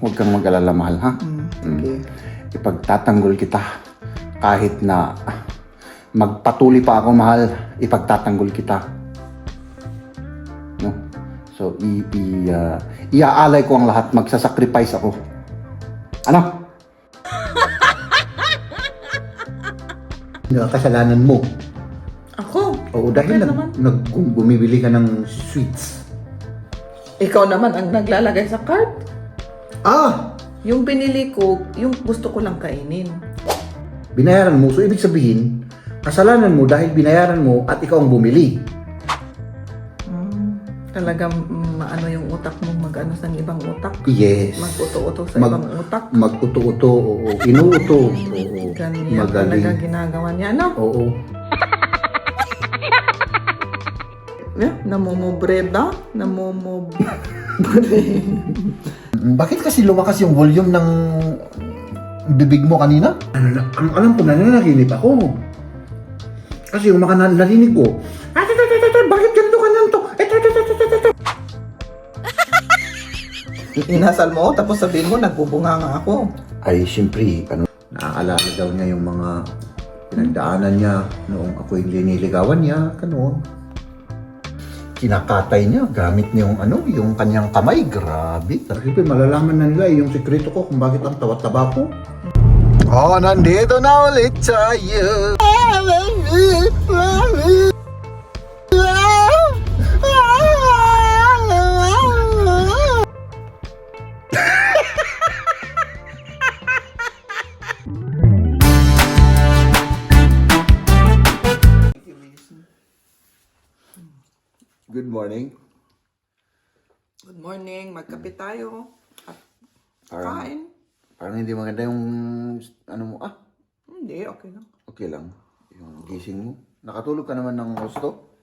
huwag kang mag-alala, mahal, ha? Okay. Ipagtatanggol kita. Kahit na magpatuloy pa ako, mahal, ipagtatanggol kita. No? So, iaalay ko ang lahat. Magsasacrifice ako. Ano? Kasalanan mo. Ako? Oo, dahil bumibili ka ng sweets. Ikaw naman ang naglalagay sa cart. Ah! Yung binili ko, yung gusto ko lang kainin. Binayaran mo. So, ibig sabihin, kasalanan mo dahil binayaran mo at ikaw ang bumili. Talagang maano yung utak mo, mag-ano sa ibang utak. Yes. Mag-uto-uto sa ibang utak. Mag-uto-uto, oo. Inuuto, oo. Ganyan talaga ginagawa niya, ano? Oo. Namomobreda? Bakit kasi lumakas yung volume ng bibig mo kanina? Alam ko na nanaginip ako. Kasi yung mga narinig ko, bakit ganito ka nanto? Inasal mo, tapos sabihin mo, nagbubunga nga ako. Ay, siyempre, naaalala daw niya yung mga pinagdaanan niya noong ako yung liniligawan niya, kinakatay niya gamit niya yung kanyang kamay. Grabe. Siyempre, malalaman na nila yung sekreto ko kung bakit ang taba-taba ko. Oh, nandito na ulit tayo. Good morning. Good morning, magkape tayo. At Parang- kain. Parang hindi maganda yung mo. Hindi, okay lang. Okay lang. Yung gising mo. Nakatulog ka naman ng gusto?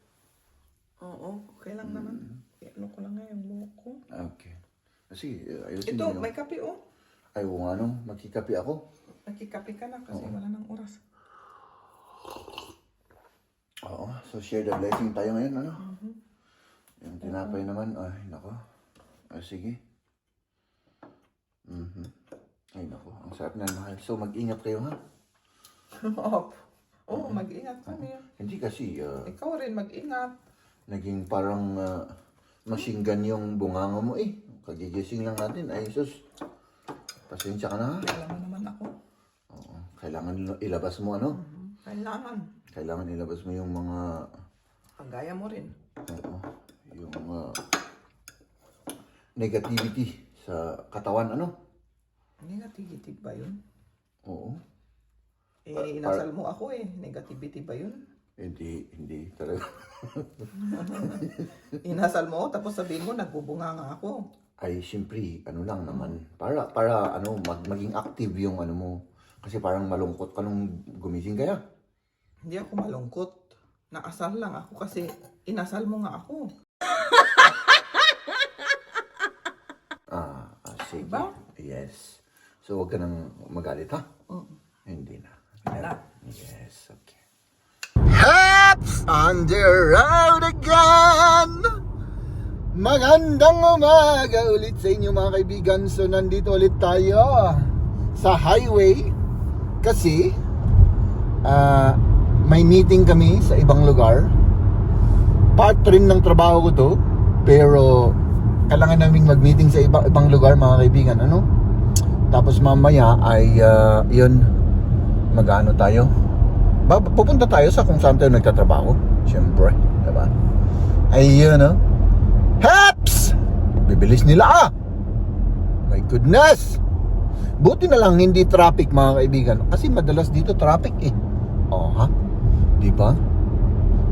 Oo, okay lang naman. Ano ko lang nga yung buhok ko. Okay. Kasi ayusin Ito, mo. may kape oh. Ay, magkikape ako. Nagkikape ka na kasi wala nang oras. Oo, so share the blessing tayo ngayon, ano? Yung tinapay naman, ay, nako. Ay, sige. Ay, nako, ang sarap na, mahal. So, mag-ingat kayo, ha? Oo, mag-ingat kami. Hindi kasi, Ikaw rin, mag-ingat. naging parang machine gun yung bunganga mo, eh. Kagigising lang natin, ay, sus. Pasensya ka na, ha? Alam mo naman ako. Oo, kailangan ilabas mo, ano? Kailangan. Kailangan ilabas mo yung mga, Kagaya mo rin. yung negativity sa katawan, ano? Negativity ba yun? Oo. Inasal mo ako eh. Negativity ba yun? Hindi talaga. Inasal mo, tapos sabihin mo, nagbubunga nga ako. Ay, siyempre, lang naman. Para maging active yung mo. Kasi parang malungkot ka nung gumising kaya. Hindi ako malungkot. Naasal lang ako kasi inasal mo nga ako. Sige. Diba? Yes. So, huwag ka nang magalit, ha? Hindi na. Wala. Yes, okay. Hats on the road again! Magandang umaga ulit sa inyo mga kaibigan. So, nandito ulit tayo sa highway kasi may meeting kami sa ibang lugar. Part rin ng trabaho ko to, pero kailangan naming mag-meeting sa ibang lugar mga kaibigan, ano? Tapos mamaya ay yun, mag-ano tayo. Pupunta tayo sa kung saan tayo nagtatrabaho. Siyempre, diba? Ayun, no? Haps! Bibilis nila, My goodness! Buti na lang hindi traffic mga kaibigan. Kasi madalas dito traffic eh. Oh, ha? Diba?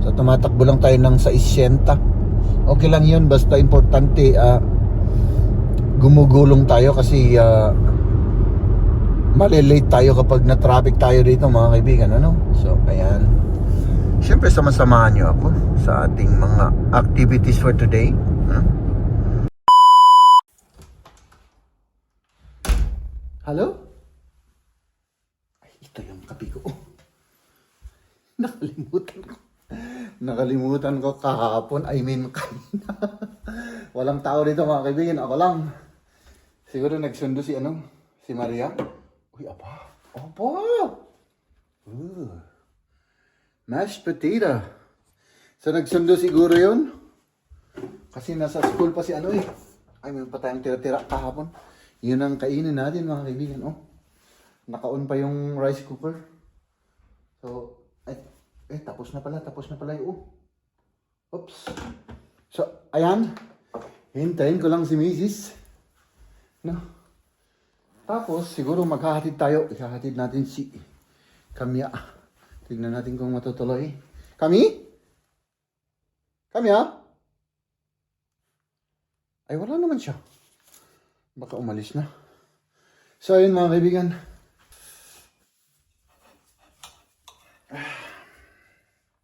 So tumatakbo lang tayo ng 60. Okay lang yun, basta importante gumugulong tayo kasi malilate tayo kapag na-traffic tayo dito mga kaibigan, ano? So, ayan. Siyempre, sama-samahan nyo ako sa ating mga activities for today. Hello? Ay, ito yung kape ko. Nakalimutan ko kahapon. I mean, kanina. Walang tao dito mga kaibigan. Ako lang. Siguro nagsundo si si Maria. Uy, apa. Opo. Mashed potato. So nagsundo siguro yun. Kasi nasa school pa si Ay, may pa tayong tira-tira kahapon. Yun ang kainin natin mga kaibigan. Naka-on pa yung rice cooker. So, tapos na pala yung Oops. So, ayan. Hintayin ko lang si Mrs. No? Tapos, siguro maghahatid tayo. Ihahatid natin si Kamya. Tignan natin kung matutuloy. Kami? Kamya? Ay, wala naman siya. Baka umalis na. So, ayun mga kaibigan.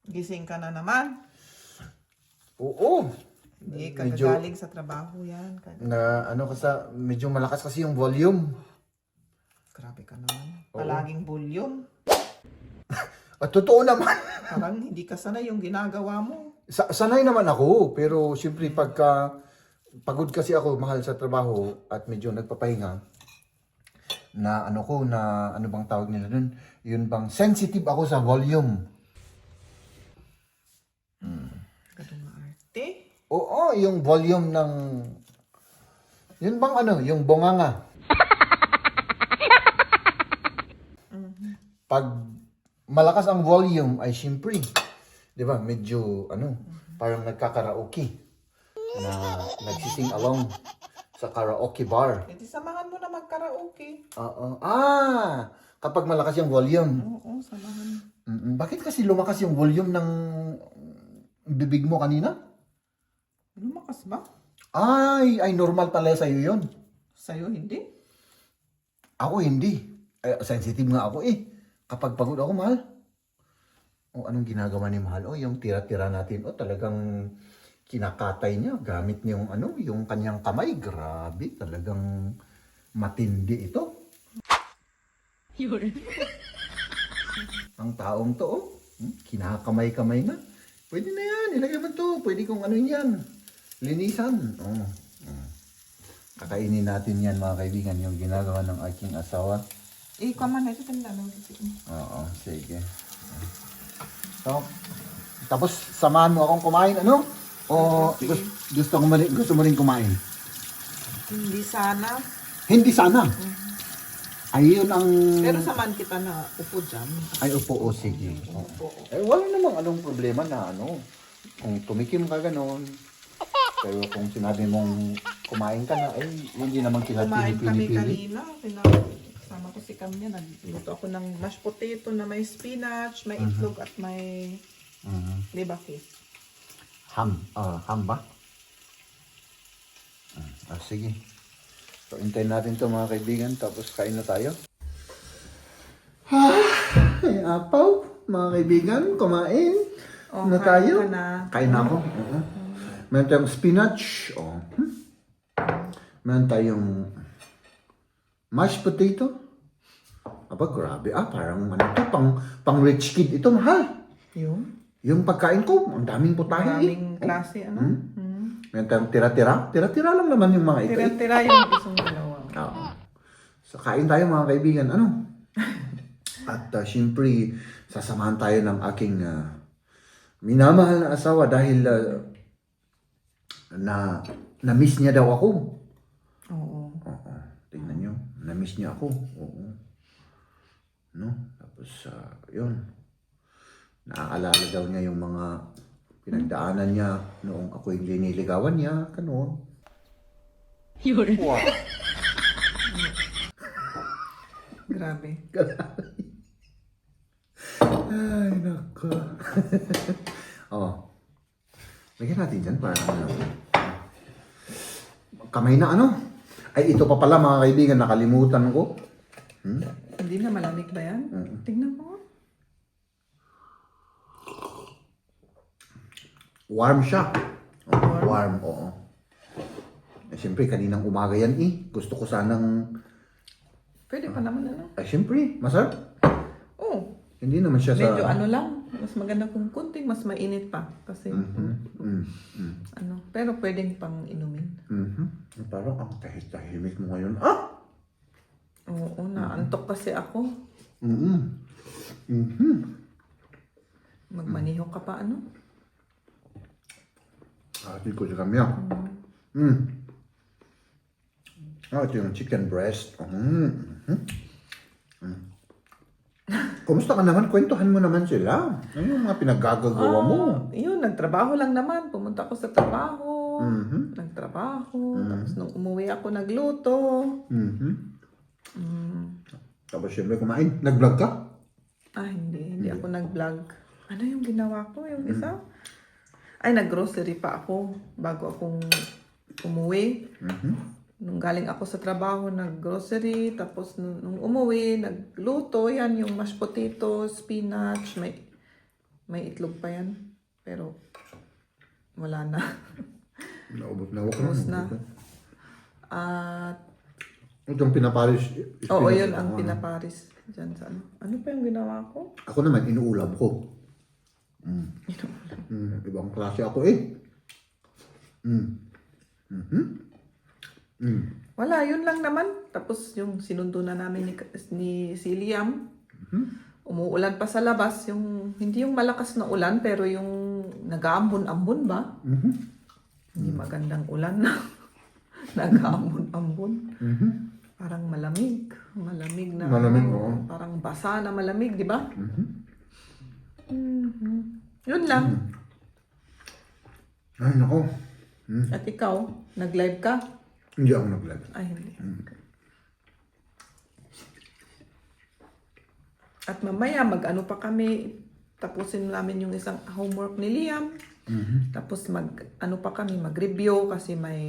Gising ka na naman. Oo. Hindi, Medyo- kagagaling sa trabaho yan. Medyo malakas kasi yung volume. Grabe ka naman. Palaging volume. At totoo naman. Parang hindi ka sanay yung ginagawa mo. Sanay naman ako, pero siyempre pagka pagod kasi ako, mahal sa trabaho at medyo nagpapahinga na ano bang tawag nila dun? Yun bang sensitive ako sa volume. Ganun maarte. Oo, yung volume ng yun bang yung bonganga. Pag malakas ang volume ay siyempre, 'di ba? Medyo parang nagkakaraoke na nagsising along sa karaoke bar. E di samahan mo na mag-karaoke. Oo. Kapag malakas yung volume. Oo, samahan. Bakit kasi lumakas yung volume ng bibig mo kanina? Lumakas ba? Ay normal pala sa'yo yun. Sa'yo hindi? Ako hindi. Sensitive nga ako Kapag pagod ako, mahal. Anong ginagawa ni mahal? Yung tira-tira natin. Talagang kinakatay niya. Gamit niya yung kanyang kamay. Grabe, talagang matindi ito. Ang taong to, kinakamay-kamay na. Pwede na yan, ilagay mo to. Pwede kong yan. Linisan. Kakainin natin yan mga kaibigan, yung ginagawa ng aking asawa. Ikaw man, ito tanda. Oo, sige. So, tapos samahan mo akong kumain, O Sige. gusto mo rin kumain? Hindi sana. Hindi sana. Ayun ang... Pero samahan kita na upo dyan. Ay, upo, sige. Upo. Wala namang anong problema na kung tumikim ka ganon. Pero kung sinabi mong kumain ka na, hindi naman kita Kumain kami pinipili. kanina. Kasama ko si Kamya. Nagluto ako ng mashed potato na may spinach, may itlog at may libaki. Ham ba? Sige. So, hintayin natin to mga kaibigan, tapos kain na tayo. Ay, apaw, mga kaibigan, kumain. Na kain tayo? ka na. Kain na ako. Meron tayong spinach. Meron tayong mashed potato. Aba, grabe. Parang pang rich kid. Ito, mahal. Yung pagkain ko, ang daming putahe. Maraming klase, Meron tayong tira-tira. Tira-tira lang naman yung mga ito. Tira-tira yung isang dalawa. Oo. So, kain tayo mga kaibigan. At syempre, sasamahan tayo ng aking minamahal na asawa dahil na-miss niya daw ako. Oo. Tingnan nyo. Na-miss niya ako. Oo. Tapos, yun. Naaalala daw niya yung mga pinagdaanan niya noong ako yung liniligawan niya. Ganoon. Wow. Grabe. Ay, nako. Lagyan natin dyan para kamay na Ay, ito pa pala mga kaibigan, nakalimutan ko. Hindi na malamig ba yan? Tingnan mo. Warm siya. Warm, oo. Siyempre, kaninang umaga yan Gusto ko sanang... Pwede pa naman Siyempre, masarap. Oh. Hindi naman siya Medyo sa... lang. Mas maganda kung kunting mas mainit pa. Kasi, ano, pero pwedeng pang inumin. Parang ang tahimik mo ngayon. Oo, naantok kasi ako. Magmaniho ka pa, ano? Ito ko sa kamya. Ito yung chicken breast. Kumusta ka naman? Kwentuhan mo naman sila. Ano yung mga pinaggagawa mo? Yun, nagtrabaho lang naman. Pumunta ako sa trabaho. Nagtrabaho. Tapos nung umuwi ako, nagluto. Tapos siyempre kumain. Nag-vlog ka? Hindi ako nag-vlog. Ano yung ginawa ko? Yung isa? Ay, nag-grocery pa ako bago akong umuwi. Nung galing ako sa trabaho, nag-grocery. Tapos nung umuwi, nagluto. Yan, yung mashed potato, spinach. May itlog pa yan. Pero wala na. Naubos na. Ubos na. At Itong pinaparis. oo, yun ang pinaparis. Diyan sa ano. Ano pa yung ginawa ko? Ako naman, inuulam ko. Ibang klase ako eh. Wala, yun lang naman. Tapos yung sinundo na namin ni si Liam. Umuulan pa sa labas. Hindi yung malakas na ulan, pero yung nag-aambon-ambon ba? Hindi magandang ulan na. Nag-aambon-ambon. Parang malamig. Malamig na. Malamig, oo. Parang basa na malamig, di ba? Yun lang. Ay, nako. At ikaw, nag-live ka? Hindi ako nag-vlog. Ay, hindi. At mamaya, mag-ano pa kami, tapusin namin yung isang homework ni Liam. Tapos mag-ano pa kami, mag-review kasi may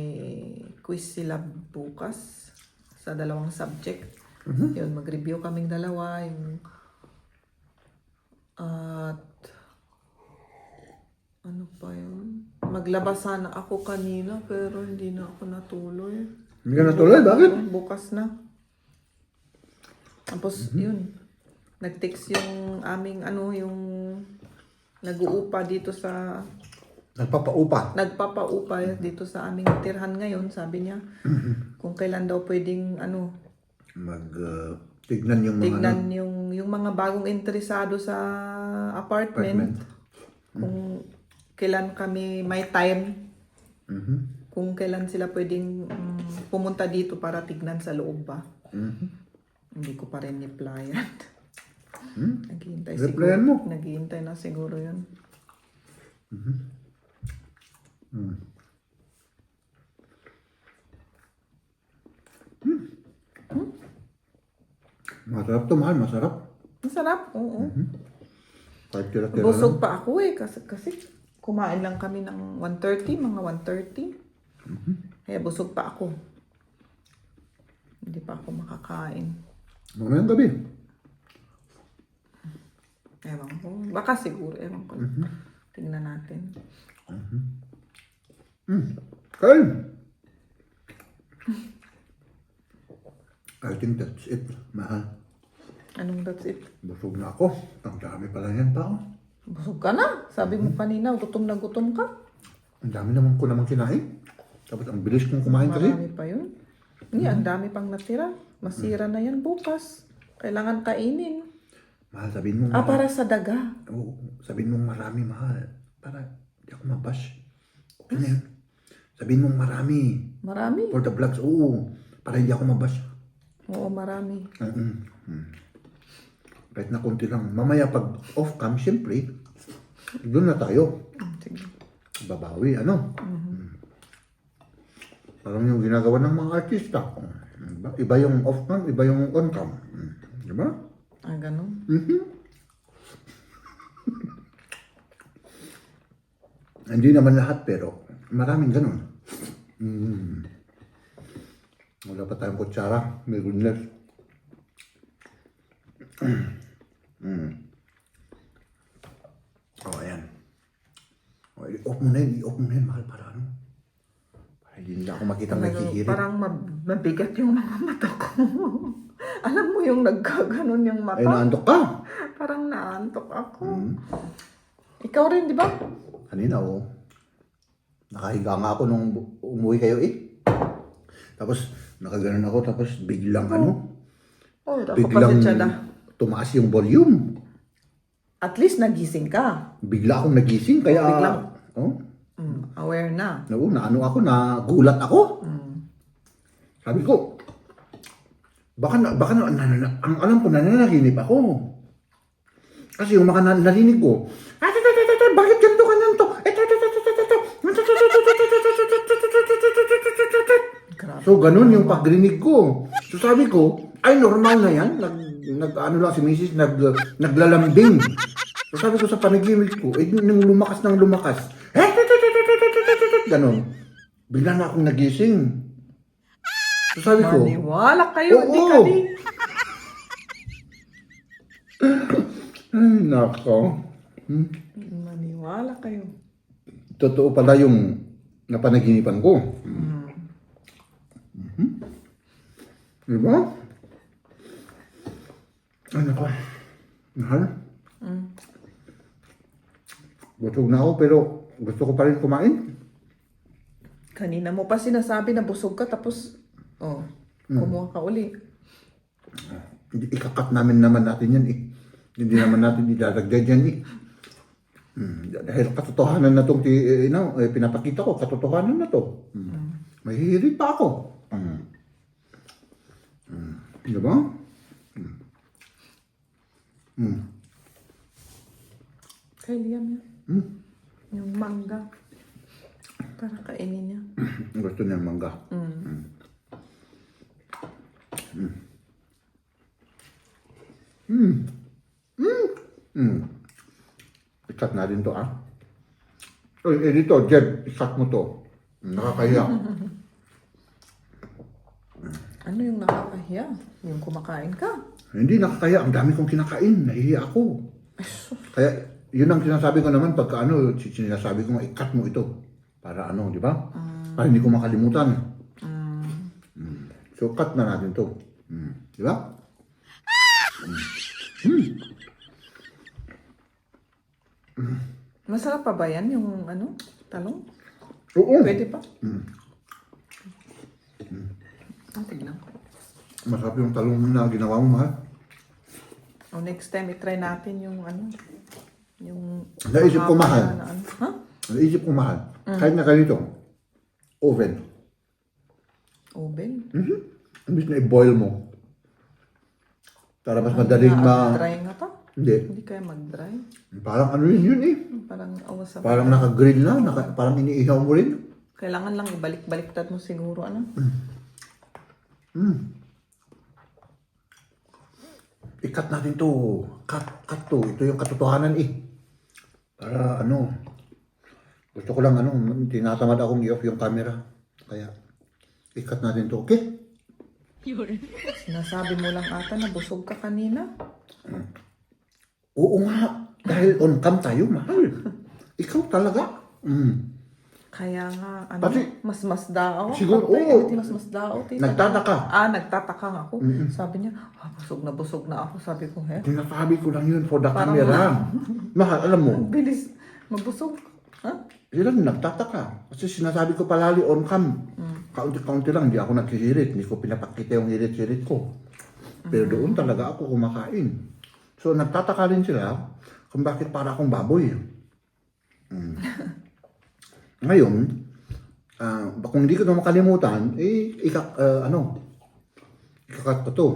quiz sila bukas sa dalawang subject. Yun, mag-review kaming dalawa. At ano pa yun? Maglabas sana ako kanina pero hindi na ako natuloy. Hindi ka natuloy? Bakit? Bukas na. Tapos yun, nag-text yung aming yung nag-uupa dito sa nagpapaupa dito sa aming tirhan ngayon. Sabi niya kung kailan daw pwedeng tignan yung mga yung mga bagong interesado sa apartment. Kung kailan kami may time. Kung kailan sila pwedeng pumunta dito para tignan sa loob ba. Hindi ko pa rin replyan. Naghihintay Replyan siguro. mo? Naghihintay na siguro yun. Masarap to, mahal. Masarap. Masarap, oo. Kahit tira-tira Busog lang. pa ako kasi kumain lang kami ng 1:30, mga 1:30. Kaya busog pa ako. Hindi pa ako makakain. Mamayang gabi. Ewan ko. Baka siguro, ewan ko. Tingnan natin. Kain. I think that's it, mahal. Anong that's it? Busog na ako. Ang dami pala yan tao. Busog ka na. Sabi mo kanina, gutom na gutom ka. Ang dami naman ko naman kinain. Tapos ang bilis kong kumain kasi. Marami pa yun. Hindi, ang dami pang natira. Masira na yan bukas. Kailangan kainin. Mahal, sabihin mo Para sa daga. Oo, sabihin mong marami, mahal. Para di ako mabash. Ano yan? Sabihin mong marami. Marami. For the vlogs, oo. Para hindi ako mabash. Oo, marami. Kahit na konti lang. Mamaya pag off-cam, siyempre, doon na tayo. Sige. Babawi, ano? Parang yung ginagawa ng mga artista. Iba yung off-cam, iba yung on-cam. Diba? Ganun. Hindi naman lahat, pero maraming ganun. Wala pa tayong kutsara. May goodness. Oh, ayan. Oh, i-off mo na yun. I-off mo na yun, mahal. Para ano? Para hindi nila ako makitang naghihirit. Parang mabigat yung mga mata ko. Alam mo yung nagkaganon yung mata? Ay, naandok ka. Parang naantok ako. Ikaw rin, di ba? Kanina, oh. Nakahiga nga ako nung umuwi kayo eh. Tapos, nakaganon ako, tapos biglang Oh, ako biglang pasensya na. tumaas yung volume. At least nagising ka. Bigla akong nagising, kaya... Biglang? Oh, Aware na. no, nagulat ako. Sabi ko, ang alam ko, nananaginip ako. Kasi yung mga narinig ko, bakit ganito ka nanto? So, ganun yung pagrinig ko. So, sabi ko, ay, normal na yan. Ano lang si Mrs. Naglalambing. So, sabi ko sa panaginip ko, nung lumakas, ganun. Bigla na akong nagising. So, sabi ko, Maniwala kayo, Oo. di ka din. nako. Maniwala kayo. Totoo pala yung napanaginipan ko. Diba? Ano ko? Mahal? Busog na ako pero gusto ko pa rin kumain. Kanina mo pa sinasabi na busog ka tapos, kumuha ka uli. Ikakat namin naman natin yan eh. Hindi naman natin idadagdag yan eh. Dahil katotohanan na itong pinapakita ko, katotohanan na to. Mahihirit pa ako. Diba? Kay Liam yan. Yung mangga. Para kainin niya. Gusto niya mangga. Ikat na din to ah. Oy, dito, Jeb, ikat mo to. Nakakahiya. Ano yung nakakahiya? Yung kumakain ka? Hindi nakakahiya. Ang dami kong kinakain. Nahihiya ako. Kaya, yun ang sinasabi ko naman pagka sinasabi ko nga, ikat mo ito. Para di ba? Para hindi ko makalimutan. So, cut na natin to. Di ba? Masarap pa ba yan yung talong? Oo. Pwede pa? Tignan ko. Masarap yung talong na ginawa mo, mahal. Next time, i-try natin yung yung... Naisip ko, mahal. Ha? Naisip ko, mahal. Kahit na ganito, oven. Oven? Imbis na i-boil mo. Para mas madaling Dry nga pa? Hindi. Hindi kaya mag-dry? Parang yun eh. Parang awas sa... Parang naka-grill na. Parang iniihaw mo rin. Kailangan lang ibalik-baliktad mo siguro, Ikat natin to. Cut to. Ito yung katotohanan eh. Para gusto ko lang tinatamad akong i-off yung camera. Kaya, ikat natin to. Okay? Sinasabi mo lang ata na busog ka kanina. Oo nga. Dahil on cam tayo, mahal. Ikaw talaga. Kaya nga, Pati- mas daw. Siguro, oo. Mas daw, tita. Nagtataka. Nagtataka nga ako. Sabi niya, busog na ako. Sabi ko, Tinasabi ko lang yun for the Parang- camera. Mahal, alam mo, bilis, mabusog. Ha? sila nagtataka. Kasi sinasabi ko palali on cam. Kaunti-kaunti lang, hindi ako naghihirit. Hindi ko pinapakita yung hirit-hirit ko. Pero doon talaga ako kumakain. So nagtataka rin sila kung bakit para akong baboy. Ngayon, kung hindi ko na makalimutan, ikakat ko to.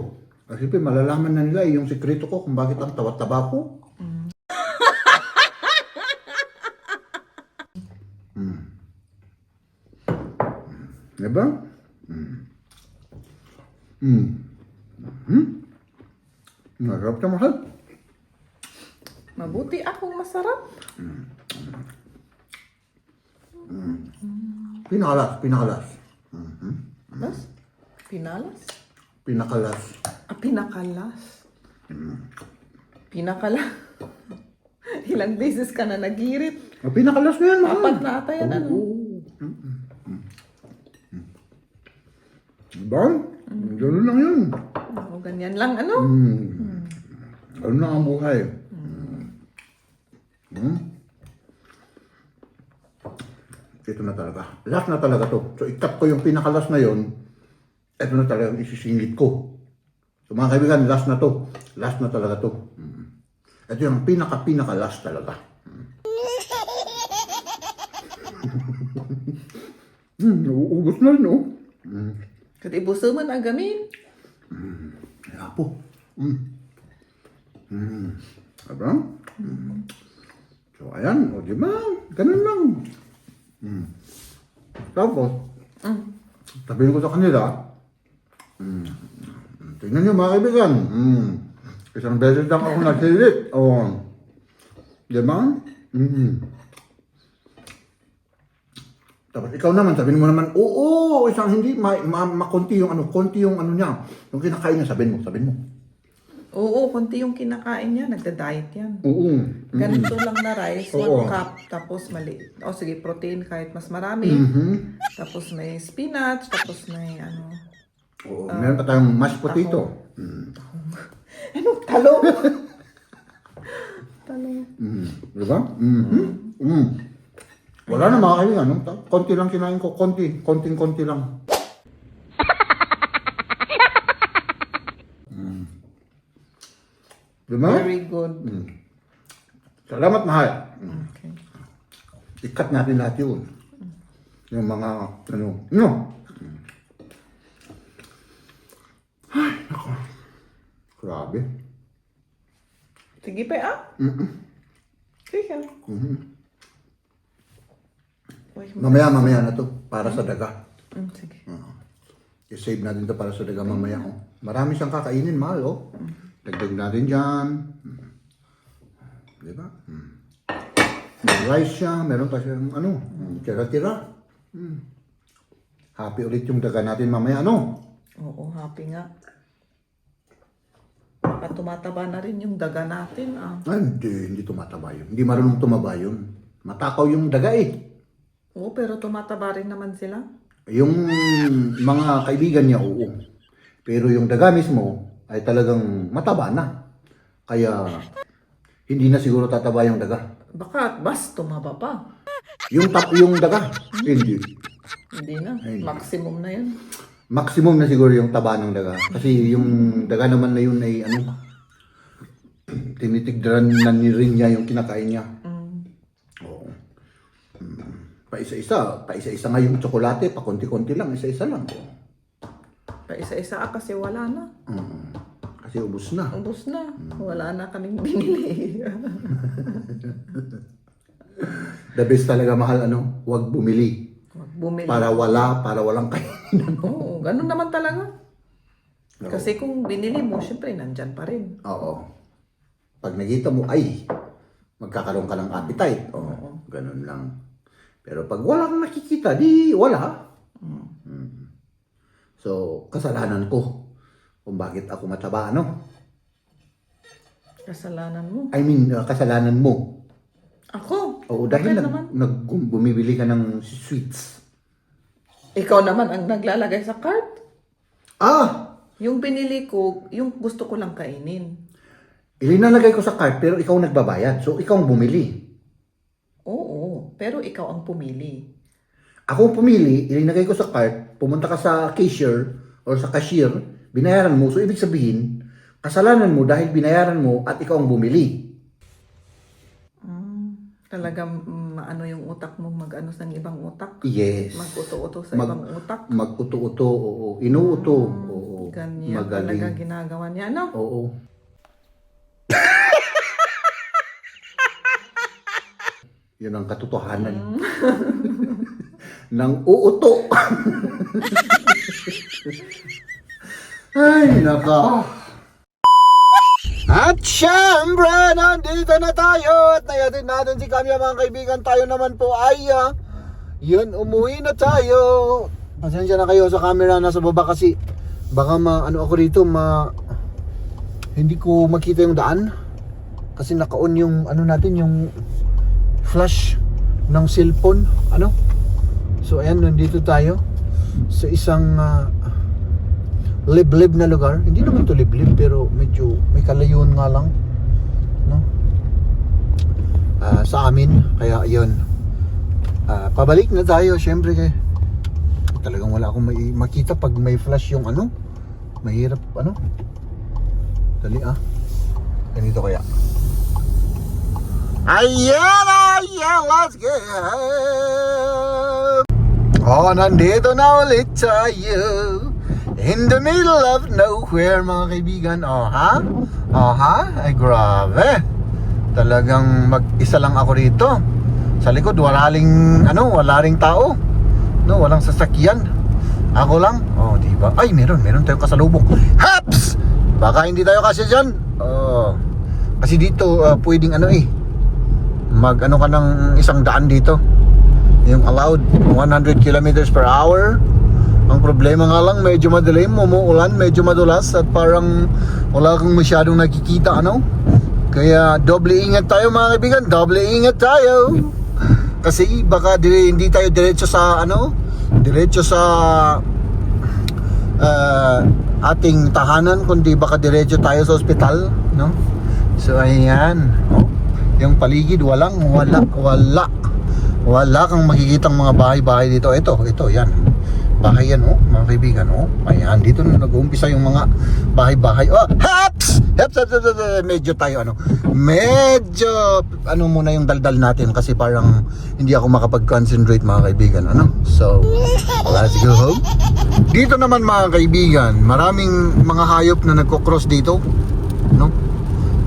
Kasi malalaman na nila yung sikreto ko kung bakit ang taba-taba ko. Diba? Masarap na, mahal. Mabuti akong masarap. Pinakalas. Mas? Pinalas? Pinakalas. Pinakalas. Pinakala. Ilang beses ka na nagirit. Pinakalas na yan, mahal. Apat na ata yan, Diba? Ganun lang yun. Ganyan lang, Ano na ang buhay. Ito na talaga. Last na talaga to. So, ikat ko yung pinakalas na yon. Ito na talaga yung isisingit ko. So, mga kaibigan, last na to. Last na talaga to. Ito yung pinaka-last talaga. Nauubos na rin, oh. Kat ibuso man ang gamin. Kaya po. Diba? So, ayan. O, diba? Ganun lang. Tapos, sabihin ko sa kanila, tingnan nyo mga kaibigan, isang beses lang ako nagsilit. O, diba? Tapos ikaw naman, sabihin mo naman, oo, isang hindi, makunti yung konti yung ano niya. Yung kinakain niya, sabihin mo. Oo, konti yung kinakain niya. Nagda-diet yan. Oo. Ganito lang na rice, Oo. 1 cup, tapos maliit. O sige, protein kahit mas marami. Tapos may spinach, tapos may ano. Oo, meron pa tayong mashed potato. Ano? Talong? Talong. Diba? Wala na mga kaibigan, no? Konti lang kinain ko, konting-konti lang. Diba? Very good. Salamat, mahal. Okay. Ikat natin lahat yun. Yung mga, no. Ay, nako. Grabe. Sige pa, Sige. Uy, Mamaya na to, para sa daga. sige. I-save natin to para sa daga mamaya. Oh. Marami siyang kakainin, mahal, oh. Dagdag natin dyan. Diba? May rice siya, meron pa siyang, tira-tira. Happy ulit yung daga natin mamaya, Oo, happy nga. Baka tumataba na rin yung daga natin, Ay, hindi tumataba yun. Hindi marunong tumaba yun. Matakaw yung daga eh. Oo, pero tumataba rin naman sila. Yung mga kaibigan niya, oo. Pero yung daga mismo ay talagang mataba na. Kaya hindi na siguro tataba yung daga. Baka at bas tumaba pa. Yung daga, hindi. Hindi na. Maximum na yun. Maximum na siguro yung taba ng daga. Kasi yung daga naman na yun ay tinitigdan na rin niya yung kinakain niya. Oo. Pa-isa-isa nga yung tsokolate, pa konti-konti lang, isa-isa lang. Pa isa-isa kasi wala na. Kasi ubos na. Ubus na. Wala na kaming binili. The best talaga, mahal, huwag bumili. Huwag bumili. Para walang kainin. Oo, ganun naman talaga. Kasi kung binili mo, syempre nandyan pa rin. Oo. Pag nakita mo, ay, magkakaroon ka ng appetite. Oo. Ganun lang. Pero pag walang nakikita, di wala. So, kasalanan ko kung bakit ako mataba, Kasalanan mo. I mean, kasalanan mo. Ako? Oo, dahil Bakit naman? bumibili ka ng sweets. Ikaw naman ang naglalagay sa cart. Yung binili ko, yung gusto ko lang kainin. Ilinalagay ko sa cart, pero ikaw nagbabayad. So, ikaw ang bumili. Oo, pero ikaw ang pumili. Ako ang pumili, ilinagay ko sa cart, pumunta ka sa cashier or sa cashier, binayaran mo. So, ibig sabihin, kasalanan mo dahil binayaran mo at ikaw ang bumili. Talagang ano yung utak mo mag-ano sa ibang utak? Yes. Mag-uto-uto sa ibang utak? Mag-uto-uto, oo. Inuuto, oo. Ganyan Magaling. talaga ginagawa niya, no? Oo. Yun ang katotohanan. Nang uuto. Ay, naka. At syempre, nandito na tayo at nayatin natin si Kamya, mga kaibigan. Tayo naman po ay, yun, umuwi na tayo. Pasensya na kayo sa camera, nasa baba kasi baka ako rito, hindi ko makita yung daan. Kasi naka-on yung, natin, yung flash ng cellphone, So, ayan, nandito tayo sa isang liblib na lugar. Hindi naman to liblib, pero medyo may kalayuan nga lang, no? sa amin. Kaya yun, pabalik na tayo syempre kay talagang wala akong makita pag may flash yung ano, mahirap ano. Dali ganito kaya. Ayan, let's go. Nandito na ulit tayo in the middle of nowhere, mga kaibigan. Ay grabe. Talagang mag-isa lang ako rito. Sa likod wala ring tao. No, walang sasakyan. Ako lang. Diba? Ay, meron tayong kasalubong. Haps! Baka hindi tayo kasi diyan. Kasi dito pwedeng mag ka ng 100 dito. Yung allowed 100 kilometers per hour. Ang problema nga lang, medyo madilim, umuulan, medyo madulas at parang wala kang masyadong nakikita Kaya doble ingat tayo, mga kaibigan, doble ingat tayo. Kasi baka hindi tayo diretso sa ating tahanan, kundi baka diretso tayo sa ospital, no? So ayan, yung paligid wala kang makikitang mga bahay-bahay dito. Ito, yan. Bahay yan, mga kaibigan, Ayan, dito na nag-uumpisa yung mga bahay-bahay. Haps! Medyo tayo, medyo, muna yung daldal natin kasi parang hindi ako makapag-concentrate, mga kaibigan, So, let's go home. Dito naman, mga kaibigan, maraming mga hayop na nagko-cross dito,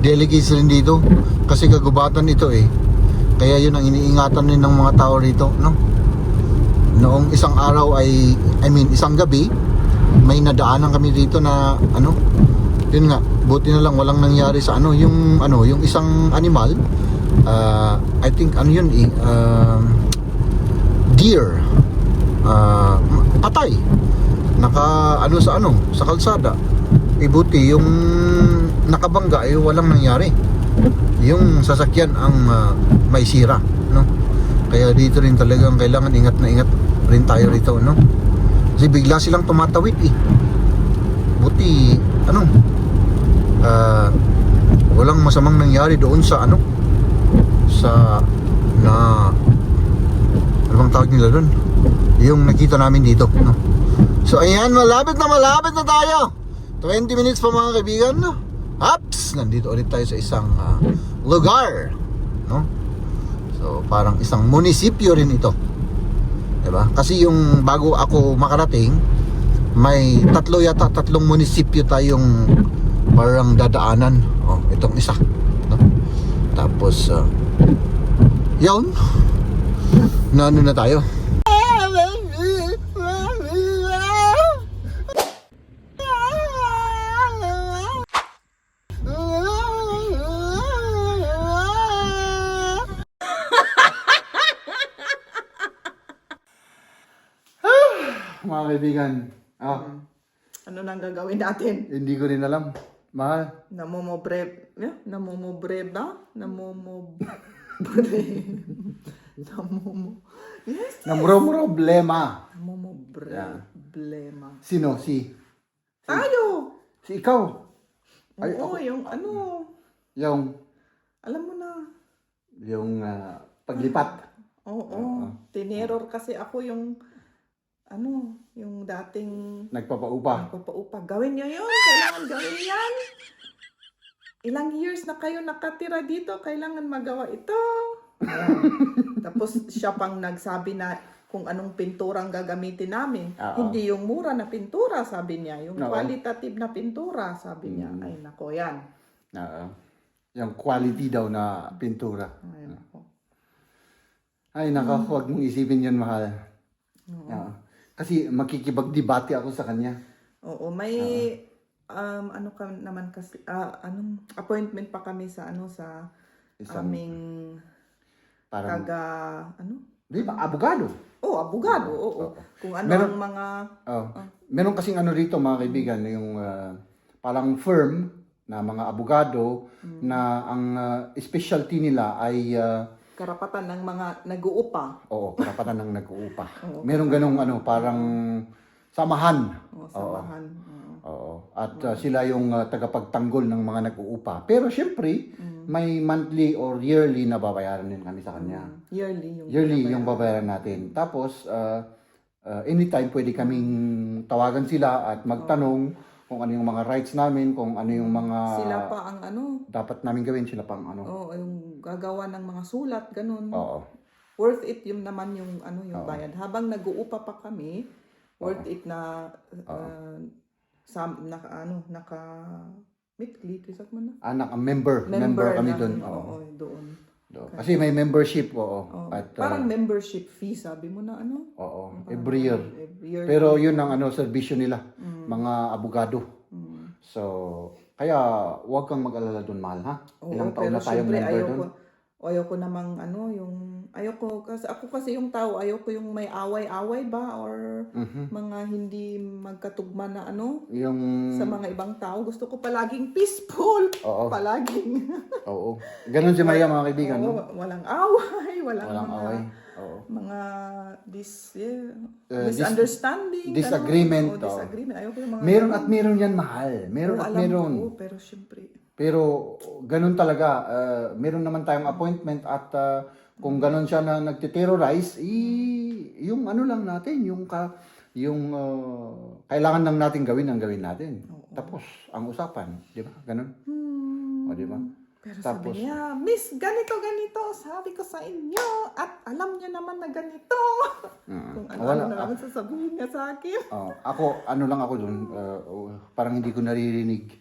Delicacy rin dito kasi kagubatan ito kaya yun ang iniingatan din ng mga tao rito, Noong isang araw isang gabi, may nadaanan kami dito na yun nga, buti na lang walang nangyari sa yung isang animal, I think deer, patay, sa kalsada. Buti yung nakabangga walang nangyari. Yung sasakyan ang may sira, Kaya dito rin talagang kailangan ingat na ingat rin tayo rito, Kasi bigla silang tumatawid Buti walang masamang nangyari doon sa ano bang tawag nila doon? Yung nakita namin dito, So ayan, malapit na tayo. 20 minutes pa, mga kaibigan, Ups! Nandito ulit tayo sa isang lugar, So parang isang munisipyo rin ito, diba? Kasi yung bago ako makarating, may tatlong munisipyo tayong parang dadaanan. Itong isa, Tapos yun, na tayo. Mga kaibigan, Ano nang gagawin natin? hindi ko rin alam. Mahal. Yes. Problema. Problema. Sino? Tayo! Si ikaw. Oo, yung Yung alam mo na. paglipat. Oo. Tineror kasi ako yung yung dating Nagpapaupa. Gawin niyo yun. Kailangan gawin yan. Ilang years na kayo nakatira dito. Kailangan magawa ito. Ayan. Tapos siya pang nagsabi na kung anong pinturang gagamitin namin. Hindi yung mura na pintura, sabi niya. Yung qualitative na pintura, sabi niya. Ay, nako, yan. Yung quality daw na pintura. Ay, nako. Ay, huwag mong isipin yun, mahal. Kasi makikipagdebate ako sa kanya. Oo, may naman kasi appointment pa kami sa sa aming parang di ba abogado? Abogado. Oo. Kung ano Meron, ang mga meron kasing rito, mga kaibigan, yung parang firm na mga abogado na ang specialty nila ay karapatan ng mga nag-uupa. Oo, karapatan ng nag-uupa. Merong ganong parang samahan. Samahan. Oo. At sila yung tagapagtanggol ng mga nag-uupa. Pero syempre, may monthly or yearly na babayaran din kami sa kanya. Yearly Yung babayaran natin. Tapos, anytime pwede kaming tawagan sila at magtanong kung ano yung mga rights namin, kung ano yung mga Sila pa ang dapat namin gawin, sila pang ano. Oo, yung gagawa ng mga sulat, ganun. Oo. Worth it yung naman yung yung bayad. Habang nag-uupa pa kami, worth it na naka weekly, tisat mo na. Member kami na, doon. Oo, doon. Kasi may membership, oo. Oo. At, Parang membership fee, sabi mo na oo, Parang every year. Every year. Pero yun ang serbisyo nila, mga abogado. So, kaya huwag kang mag-alala doon, mahal, ha? Oo, Ilang taon pero na tayong syempre, member doon. ayoko namang ako kasi yung tao, ayoko yung may away-away ba or mga hindi magkatugma na Yung, sa mga ibang tao. Gusto ko palaging peaceful. Oo. Palaging. oo. Ganun si Maria, mga kaibigan, no? Walang away, walang mga, away. Oo. mga misunderstanding. disagreement, ganun. Disagreement. Ayoko yung mga Meron at meron yan, mahal. Meron at alam meron. ko, pero syempre. Pero ganun talaga, meron naman tayong appointment at kung ganun siya na nagte-terrorize, yung ano lang natin, yung kailangan lang natin gawin ang gawin natin. Tapos ang usapan, di ba? Ganun. O, di ba? Pero Tapos, sabi niya, Miss, ganito, sabi ko sa inyo, at alam niya naman na ganito. Kung ano na naman sasabihin niya sa akin. ako, ano lang ako dun, parang hindi ko naririnig.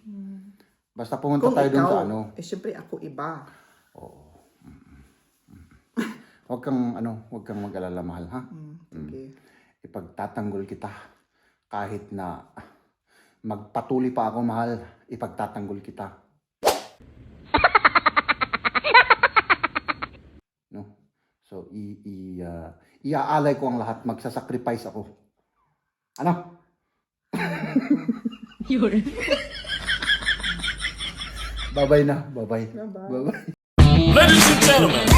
Basta pumunta Kung tayo dun ikaw, sa syempre ako iba. Oo. Huwag kang mag-alala, mahal, ha? Okay. Ipagtatanggol kita. Kahit na magpatuloy pa ako, mahal, ipagtatanggol kita. No? So, iaalay ko ang lahat. Magsasacrifice ako. Ano? Bye-bye na. Bye-bye. Bye-bye. Bye-bye. Ladies and gentlemen,